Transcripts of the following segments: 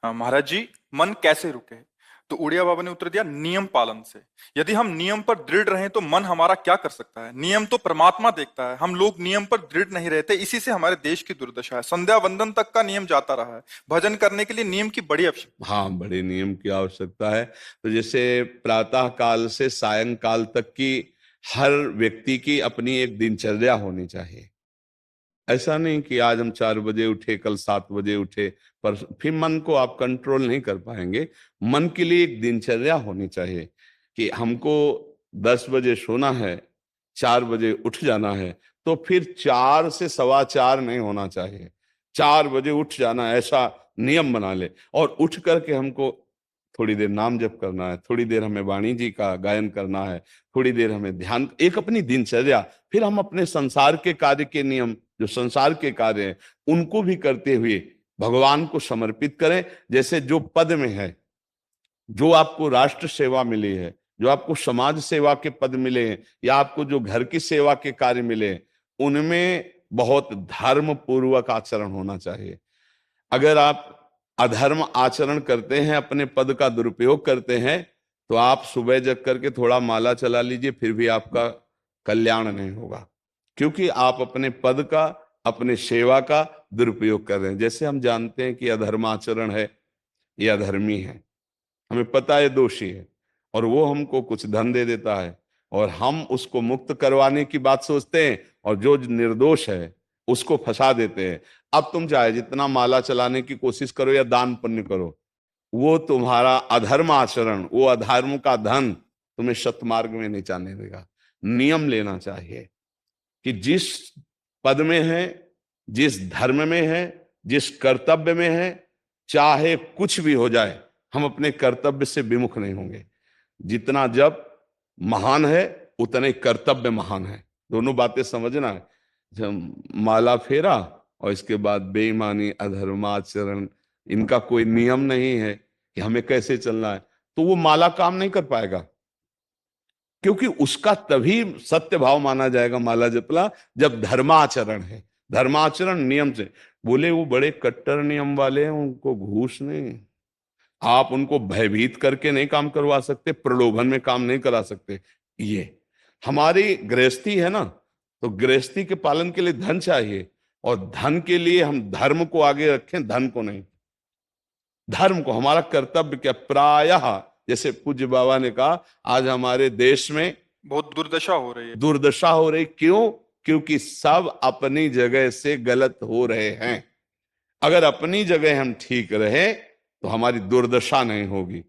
महाराज जी, मन कैसे रुके? तो उड़िया बाबा ने उत्तर दिया, नियम पालन से। यदि हम नियम पर दृढ़ रहें तो मन हमारा क्या कर सकता है? नियम तो परमात्मा देखता है। हम लोग नियम पर दृढ़ नहीं रहते, इसी से हमारे देश की दुर्दशा है। संध्या वंदन तक का नियम जाता रहा है। भजन करने के लिए नियम की बड़ी आवश्यकता। हाँ, बड़े नियम की आवश्यकता है। तो जैसे प्रातः काल से सायंकाल तक की हर व्यक्ति की अपनी एक दिनचर्या होनी चाहिए। ऐसा नहीं कि आज हम 4 बजे उठे, कल 7 बजे उठे, पर फिर मन को आप कंट्रोल नहीं कर पाएंगे। मन के लिए एक दिनचर्या होनी चाहिए कि हमको 10 बजे सोना है, 4 बजे उठ जाना है। तो फिर 4 से 4:15 नहीं होना चाहिए, 4 बजे उठ जाना, ऐसा नियम बना ले। और उठ करके हमको थोड़ी देर नाम जप करना है, थोड़ी देर हमें वाणी जी का गायन करना है, थोड़ी देर हमें ध्यान, एक अपनी दिनचर्या। फिर हम अपने संसार के कार्य के नियम, जो संसार के कार्य हैं, उनको भी करते हुए भगवान को समर्पित करें। जैसे जो पद में है, जो आपको राष्ट्र सेवा मिली है, जो आपको समाज सेवा के पद मिले हैं, या आपको जो घर की सेवा के कार्य मिले हैं, उनमें बहुत धर्म पूर्वक आचरण होना चाहिए। अगर आप अधर्म आचरण करते हैं, अपने पद का दुरुपयोग करते हैं, तो आप सुबह जग करके थोड़ा माला चला लीजिए, फिर भी आपका कल्याण नहीं होगा, क्योंकि आप अपने पद का, अपने सेवा का दुरुपयोग कर रहे हैं। जैसे हम जानते हैं कि अधर्म आचरण है, ये अधर्मी है, हमें पता है दोषी है, और वो हमको कुछ धन दे देता है, और हम उसको मुक्त करवाने की बात सोचते हैं, और जो निर्दोष है उसको फंसा देते हैं। अब तुम चाहे जितना माला चलाने की कोशिश करो या दान पुण्य करो, वो तुम्हारा अधर्म आचरण, वो अधर्म का धन तुम्हें सतमार्ग में नहीं जाने देगा। नियम लेना चाहिए कि जिस पद में है, जिस धर्म में है, जिस कर्तव्य में है, चाहे कुछ भी हो जाए, हम अपने कर्तव्य से विमुख नहीं होंगे। जितना जप महान है, उतने कर्तव्य महान है। दोनों बातें समझना है। जब माला फेरा और इसके बाद बेईमानी, अधर्माचरण, इनका कोई नियम नहीं है कि हमें कैसे चलना है, तो वो माला काम नहीं कर पाएगा। क्योंकि उसका तभी सत्य भाव माना जाएगा माला जपला, जब धर्माचरण है। धर्माचरण नियम से। बोले वो बड़े कट्टर नियम वाले हैं, उनको घूस नहीं, आप उनको भयभीत करके नहीं काम करवा सकते, प्रलोभन में काम नहीं करा सकते। ये हमारी गृहस्थी है ना, तो गृहस्थी के पालन के लिए धन चाहिए, और धन के लिए हम धर्म को आगे रखें, धन को नहीं। धर्म को, हमारा कर्तव्य क्या, प्रायः जैसे पूज्य बाबा ने कहा, आज हमारे देश में बहुत दुर्दशा हो रही है। दुर्दशा हो रही, क्यों? क्योंकि सब अपनी जगह से गलत हो रहे हैं। अगर अपनी जगह हम ठीक रहे तो हमारी दुर्दशा नहीं होगी।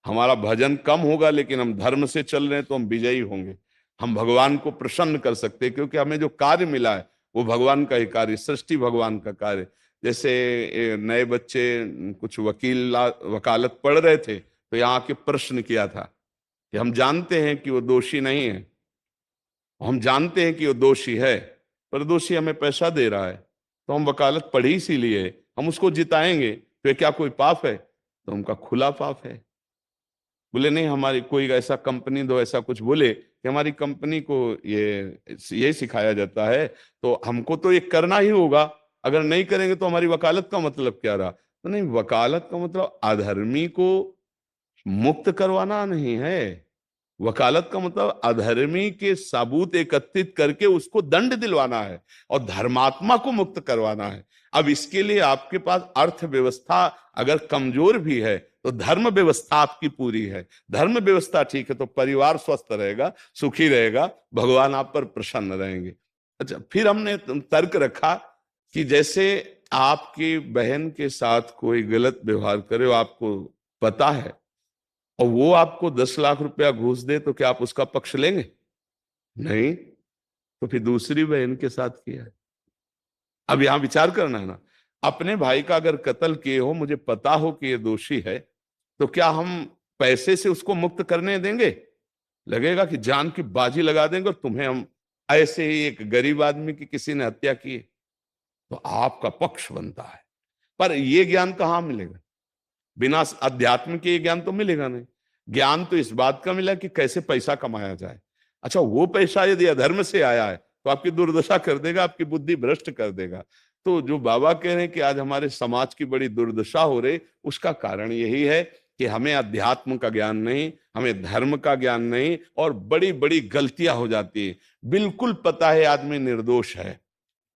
हमारा भजन कम होगा, लेकिन हम धर्म से चल रहे हैं तो हम विजयी होंगे। हम भगवान को प्रसन्न कर सकते हैं, क्योंकि हमें जो कार्य मिला है वो भगवान का ही कार्य, सृष्टि भगवान का कार्य। जैसे नए बच्चे कुछ वकालत पढ़ रहे थे, तो यहाँ के प्रश्न किया था कि हम जानते हैं कि वो दोषी नहीं है, हम जानते हैं कि वो दोषी है, पर दोषी हमें पैसा दे रहा है, तो हम वकालत पढ़ी इसीलिए, हम उसको जिताएंगे, तो क्या कोई पाप है? तो उनका खुला पाप है। बोले नहीं, हमारी कोई ऐसा कंपनी दो, ऐसा कुछ बोले कि हमारी कंपनी को ये सिखाया जाता है, तो हमको तो ये करना ही होगा, अगर नहीं करेंगे तो हमारी वकालत का मतलब क्या रहा? तो नहीं, वकालत का मतलब अधर्मी को मुक्त करवाना नहीं है। वकालत का मतलब अधर्मी के सबूत एकत्रित करके उसको दंड दिलवाना है, और धर्मात्मा को मुक्त करवाना है। अब इसके लिए आपके पास अर्थव्यवस्था अगर कमजोर भी है, तो धर्म व्यवस्था आपकी पूरी है। धर्म व्यवस्था ठीक है तो परिवार स्वस्थ रहेगा, सुखी रहेगा, भगवान आप पर प्रसन्न रहेंगे। अच्छा, फिर हमने तर्क रखा कि जैसे आपकी बहन के साथ कोई गलत व्यवहार करे, आपको पता है, और वो आपको 10 लाख रुपया घूस दे, तो क्या आप उसका पक्ष लेंगे? नहीं। तो फिर दूसरी बहन के साथ किया है। अब यहां विचार करना है ना, अपने भाई का अगर कत्ल किए हो, मुझे पता हो कि ये दोषी है, तो क्या हम पैसे से उसको मुक्त करने देंगे? लगेगा कि जान की बाजी लगा देंगे, और तुम्हें हम, ऐसे ही एक गरीब आदमी की किसी ने हत्या की, तो आपका पक्ष बनता है। पर यह ज्ञान कहां मिलेगा? बिना अध्यात्म के ये ज्ञान तो मिलेगा नहीं। ज्ञान तो इस बात का मिला कि कैसे पैसा कमाया जाए। अच्छा, वो पैसा यदि अधर्म से आया है तो आपकी दुर्दशा कर देगा, आपकी बुद्धि भ्रष्ट कर देगा। तो जो बाबा कह रहे हैं कि आज हमारे समाज की बड़ी दुर्दशा हो रही, उसका कारण यही है कि हमें अध्यात्म का ज्ञान नहीं, हमें धर्म का ज्ञान नहीं, और बड़ी बड़ी गलतियां हो जाती है। बिल्कुल पता है आदमी निर्दोष है,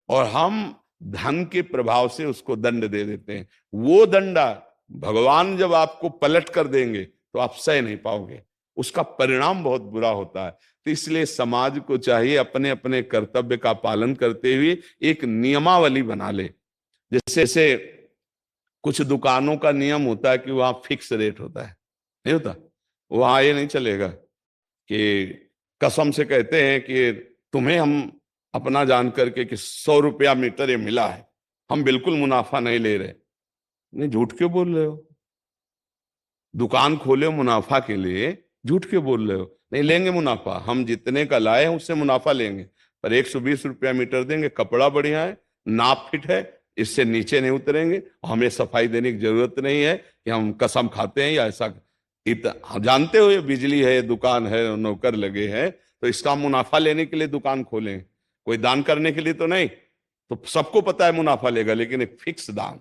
और हम धन के प्रभाव से उसको दंड दे देते हैं। वो दंडा भगवान जब आपको पलट कर देंगे तो आप सह नहीं पाओगे, उसका परिणाम बहुत बुरा होता है। तो इसलिए समाज को चाहिए अपने अपने कर्तव्य का पालन करते हुए एक नियमावली बना ले। जैसे कुछ दुकानों का नियम होता है कि वहां फिक्स रेट होता है, नहीं होता? वहां ये नहीं चलेगा कि कसम से कहते हैं कि तुम्हें हम अपना जान करके कि 100 रुपया मीटर ये मिला है, हम बिल्कुल मुनाफा नहीं ले रहे। नहीं, झूठ क्यों बोल रहे हो? दुकान खोले हो मुनाफा के लिए, झूठ क्यों बोल रहे हो? नहीं लेंगे मुनाफा, हम जितने का लाए हैं उससे मुनाफा लेंगे, पर 120 रुपया मीटर देंगे, कपड़ा बढ़िया है, नाप फिट है, इससे नीचे नहीं उतरेंगे, हमें सफाई देने की जरूरत नहीं है कि हम कसम खाते हैं या ऐसा। हम जानते हो ये बिजली है, दुकान है, नौकर लगे हैं, तो इसका मुनाफा लेने के लिए दुकान खोलें, कोई दान करने के लिए तो नहीं। तो सबको पता है मुनाफा लेगा, लेकिन एक फिक्स दाम,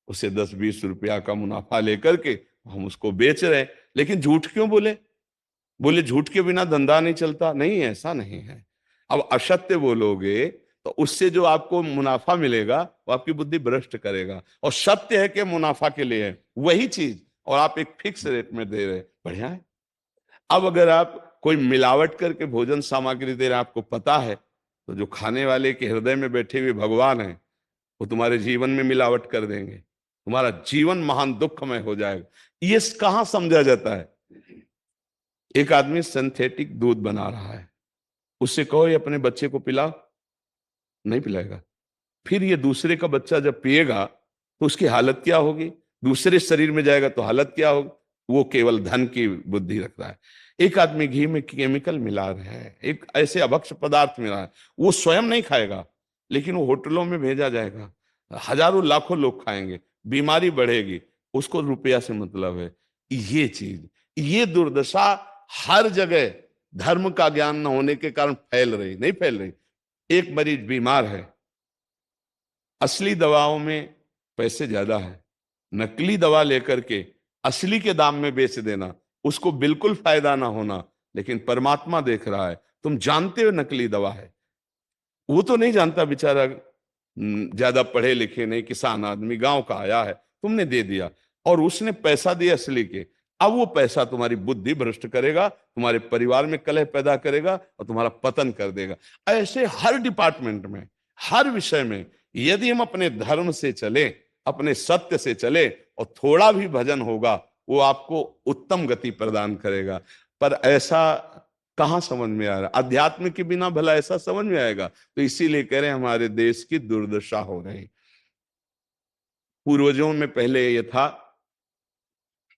उसे 10-20 रुपया का मुनाफा लेकर के हम उसको बेच रहे हैं। लेकिन झूठ क्यों बोले? बोले झूठ के बिना धंधा नहीं चलता। नहीं, ऐसा नहीं है। अब असत्य बोलोगे तो उससे जो आपको मुनाफा मिलेगा वो आपकी बुद्धि भ्रष्ट करेगा, और सत्य है कि मुनाफा के लिए है वही चीज, और आप एक फिक्स रेट में दे रहे हैं, बढ़िया है। अब अगर आप कोई मिलावट करके भोजन सामग्री दे रहे हैं, आपको पता है, तो जो खाने वाले के हृदय में बैठे हुए भगवान है वो तुम्हारे जीवन में मिलावट कर देंगे, तुम्हारा जीवन महान दुखमय हो जाएगा। ये कहां समझा जाता है? एक आदमी सिंथेटिक दूध बना रहा है, उससे कहो ये अपने बच्चे को पिलाओ, नहीं पिलाएगा। फिर ये दूसरे का बच्चा जब पिएगा तो उसकी हालत क्या होगी? दूसरे शरीर में जाएगा तो हालत क्या होगी? वो केवल धन की बुद्धि रख रहा है। एक आदमी घी में केमिकल मिला रहा है, एक ऐसे अभक्ष पदार्थ मिला है, वो स्वयं नहीं खाएगा, लेकिन वो होटलों में भेजा जाएगा, हजारों लाखों लोग खाएंगे, बीमारी बढ़ेगी, उसको रुपया से मतलब है। ये चीज, ये दुर्दशा हर जगह धर्म का ज्ञान न होने के कारण फैल रही, नहीं फैल रही। एक मरीज बीमार है, असली दवाओं में पैसे ज्यादा है, नकली दवा लेकर के असली के दाम में बेच देना, उसको बिल्कुल फायदा ना होना। लेकिन परमात्मा देख रहा है, तुम जानते हो नकली दवा है, वो तो नहीं जानता बेचारा, ज्यादा पढ़े लिखे नहीं, किसान आदमी गांव का आया है, तुमने दे दिया, और उसने पैसा दिया असली के। अब वो पैसा तुम्हारी बुद्धि भ्रष्ट करेगा, तुम्हारे परिवार में कलह पैदा करेगा और तुम्हारा पतन कर देगा। ऐसे हर डिपार्टमेंट में, हर विषय में यदि हम अपने धर्म से चले, अपने सत्य से चले, और थोड़ा भी भजन होगा, वो आपको उत्तम गति प्रदान करेगा। पर ऐसा कहां समझ में आ रहा? अध्यात्म के बिना भला ऐसा समझ में आएगा? तो इसीलिए कह रहे हैं हमारे देश की दुर्दशा हो रही। पूर्वजों में पहले यह था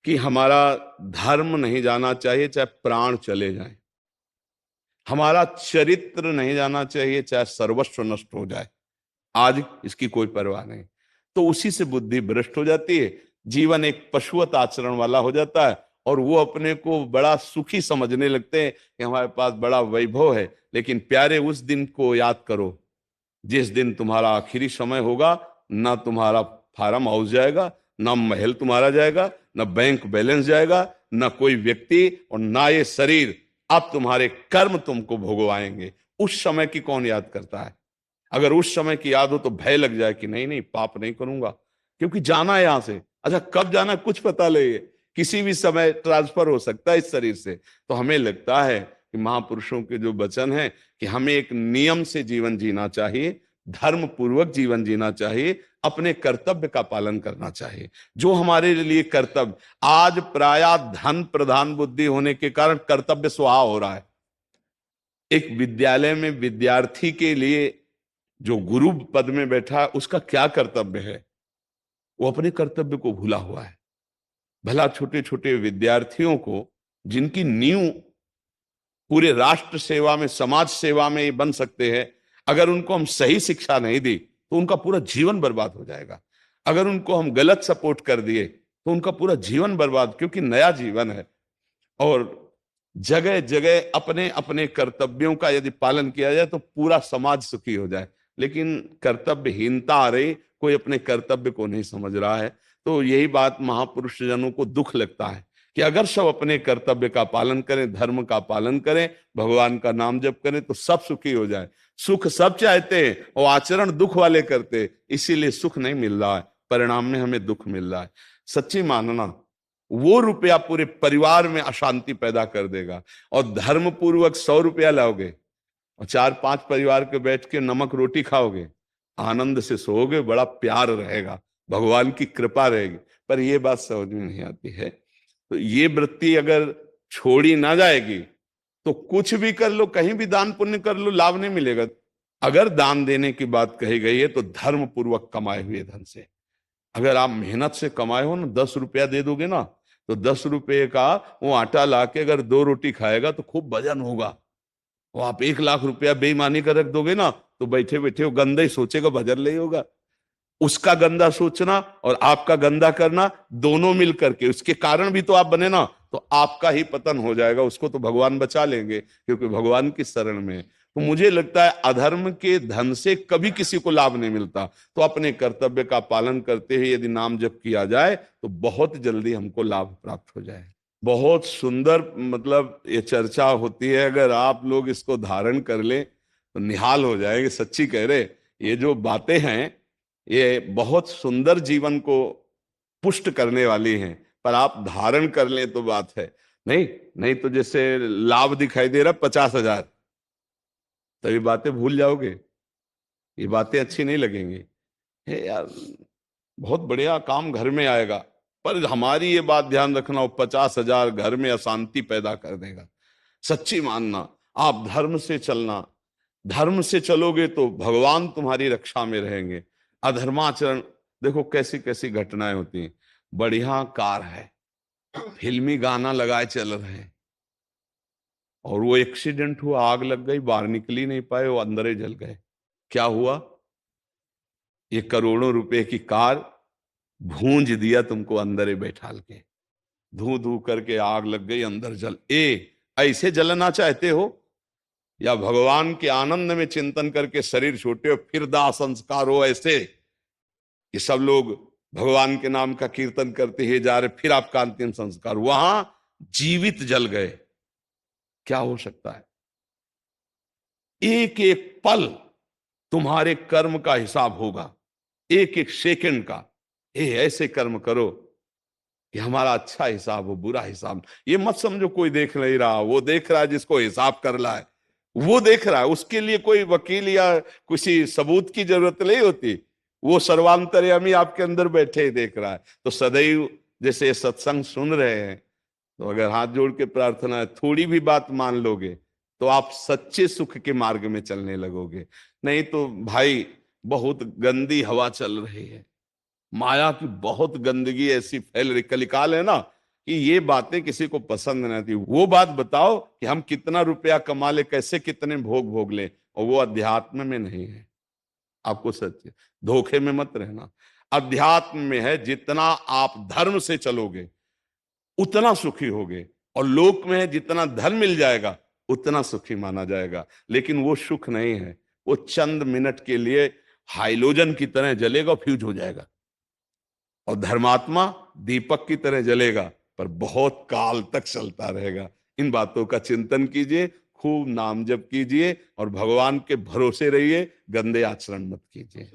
कि हमारा धर्म नहीं जाना चाहिए चाहे प्राण चले जाएं, हमारा चरित्र नहीं जाना चाहिए चाहे सर्वस्व नष्ट हो जाए। आज इसकी कोई परवाह नहीं, तो उसी से बुद्धि भ्रष्ट हो जाती है, जीवन एक पशुवत आचरण वाला हो जाता है, और वो अपने को बड़ा सुखी समझने लगते हैं कि हमारे पास बड़ा वैभव है। लेकिन प्यारे, उस दिन को याद करो जिस दिन तुम्हारा आखिरी समय होगा, ना तुम्हारा फार्म हाउस जाएगा, ना महल तुम्हारा जाएगा, ना बैंक बैलेंस जाएगा, ना कोई व्यक्ति, और ना ये शरीर। अब तुम्हारे कर्म तुमको भोगवाएंगे। उस समय की कौन याद करता है? अगर उस समय की याद हो तो भय लग जाए कि नहीं नहीं, पाप नहीं करूंगा, क्योंकि जाना है यहां से। अच्छा, कब जाना कुछ पता नहीं, किसी भी समय ट्रांसफर हो सकता है इस शरीर से। तो हमें लगता है कि महापुरुषों के जो वचन है कि हमें एक नियम से जीवन जीना चाहिए, धर्म पूर्वक जीवन जीना चाहिए, अपने कर्तव्य का पालन करना चाहिए। जो हमारे लिए कर्तव्य, आज प्रायः धन प्रधान बुद्धि होने के कारण कर्तव्य स्वाहा हो रहा है। एक विद्यालय में विद्यार्थी के लिए जो गुरु पद में बैठा है, उसका क्या कर्तव्य है? वो अपने कर्तव्य को भूला हुआ है। भला छोटे छोटे विद्यार्थियों को, जिनकी नींव पूरे राष्ट्र सेवा में, समाज सेवा में ये बन सकते हैं, अगर उनको हम सही शिक्षा नहीं दी तो उनका पूरा जीवन बर्बाद हो जाएगा। अगर उनको हम गलत सपोर्ट कर दिए तो उनका पूरा जीवन बर्बाद, क्योंकि नया जीवन है। और जगह जगह अपने अपने कर्तव्यों का यदि पालन किया जाए तो पूरा समाज सुखी हो जाए। लेकिन कर्तव्यहीनता आ रही, कोई अपने कर्तव्य को नहीं समझ रहा है। तो यही बात महापुरुष जनों को दुख लगता है कि अगर सब अपने कर्तव्य का पालन करें, धर्म का पालन करें, भगवान का नाम जप करें तो सब सुखी हो जाए। सुख सब चाहते हैं और आचरण दुख वाले करते, इसीलिए सुख नहीं मिल रहा है, परिणाम में हमें दुख मिल रहा है। सच्ची मानना, वो रुपया पूरे परिवार में अशांति पैदा कर देगा। और धर्म पूर्वक 100 रुपया लाओगे और 4-5 परिवार के बैठ के नमक रोटी खाओगे, आनंद से सोओगे, बड़ा प्यार रहेगा, भगवान की कृपा रहेगी। पर ये बात समझ में नहीं आती है। तो ये वृत्ति अगर छोड़ी ना जाएगी तो कुछ भी कर लो, कहीं भी दान पुण्य कर लो, लाभ नहीं मिलेगा। अगर दान देने की बात कही गई है तो धर्म पूर्वक कमाए हुए धन से। अगर आप मेहनत से कमाए हो ना, 10 रुपया दे दोगे ना, तो 10 रुपये का वो आटा लाके अगर 2 रोटी खाएगा तो खूब वजन होगा। वो आप 1 लाख रुपया बेईमानी कर रख दोगे ना, तो बैठे बैठे वो गंदा ही सोचेगा, भजन नहीं होगा। उसका गंदा सोचना और आपका गंदा करना, दोनों मिल करके उसके कारण भी तो आप बने ना, तो आपका ही पतन हो जाएगा। उसको तो भगवान बचा लेंगे क्योंकि भगवान की शरण में। तो मुझे लगता है अधर्म के धन से कभी किसी को लाभ नहीं मिलता। तो अपने कर्तव्य का पालन करते हुए यदि नाम जप किया जाए तो बहुत जल्दी हमको लाभ प्राप्त हो जाए। बहुत सुंदर मतलब ये चर्चा होती है, अगर आप लोग इसको धारण कर लें तो निहाल हो जाएंगे। सच्ची कह रहे, ये जो बातें हैं ये बहुत सुंदर जीवन को पुष्ट करने वाली हैं, पर आप धारण कर लें तो बात है। नहीं नहीं तो जैसे लाभ दिखाई दे रहा 50,000, तभी बातें भूल जाओगे, ये बातें अच्छी नहीं लगेंगी। हे यार, बहुत बढ़िया काम घर में आएगा, पर हमारी ये बात ध्यान रखना, वो 50,000 घर में अशांति पैदा कर देगा। सच्ची मानना, आप धर्म से चलना, धर्म से चलोगे तो भगवान तुम्हारी रक्षा में रहेंगे। अधर्माचरण, देखो कैसी कैसी घटनाएं होती हैं। बढ़िया कार है, फिल्मी गाना लगाए चल रहे हैं, और वो एक्सीडेंट हुआ, आग लग गई, बाहर निकल ही नहीं पाए, वो अंदर ही जल गए। क्या हुआ? ये करोड़ों रुपए की कार भूंज दिया तुमको अंदर ही बैठाल के, धू धू करके आग लग गई, अंदर जल। ऐसे जलना चाहते हो या भगवान के आनंद में चिंतन करके शरीर छोटे हो फिर दाह संस्कार हो ऐसे कि सब लोग भगवान के नाम का कीर्तन करते ही जा रहे, फिर आपका अंतिम संस्कार वहां जीवित जल गए? क्या हो सकता है? एक एक पल तुम्हारे कर्म का हिसाब होगा, एक एक सेकंड का। ऐसे कर्म करो कि हमारा अच्छा हिसाब हो, बुरा हिसाब। ये मत समझो कोई देख नहीं रहा, वो देख रहा है जिसको हिसाब कर रहा है, वो देख रहा है। उसके लिए कोई वकील या किसी सबूत की जरूरत नहीं होती, वो सर्वांतर्यामी आपके अंदर बैठे ही देख रहा है। तो सदैव जैसे सत्संग सुन रहे हैं, तो अगर हाथ जोड़ के प्रार्थना है, थोड़ी भी बात मान लोगे तो आप सच्चे सुख के मार्ग में चलने लगोगे। नहीं तो भाई बहुत गंदी हवा चल रही है, माया की बहुत गंदगी ऐसी फैल रही, कलिकाल है ना, कि ये बातें किसी को पसंद नहीं आती। वो बात बताओ कि हम कितना रुपया कमा ले, कैसे कितने भोग भोग ले, और वो अध्यात्म में नहीं है। आपको सच धोखे में मत रहना, अध्यात्म में है। जितना आप धर्म से चलोगे उतना सुखी होगे, और लोक में है जितना धन मिल जाएगा उतना सुखी माना जाएगा। लेकिन वो सुख नहीं है, वो चंद मिनट के लिए हाइलोजन की तरह जलेगा, फ्यूज हो जाएगा। और धर्मात्मा दीपक की तरह जलेगा, पर बहुत काल तक चलता रहेगा। इन बातों का चिंतन कीजिए, खूब नाम जप कीजिए और भगवान के भरोसे रहिए, गंदे आचरण मत कीजिए।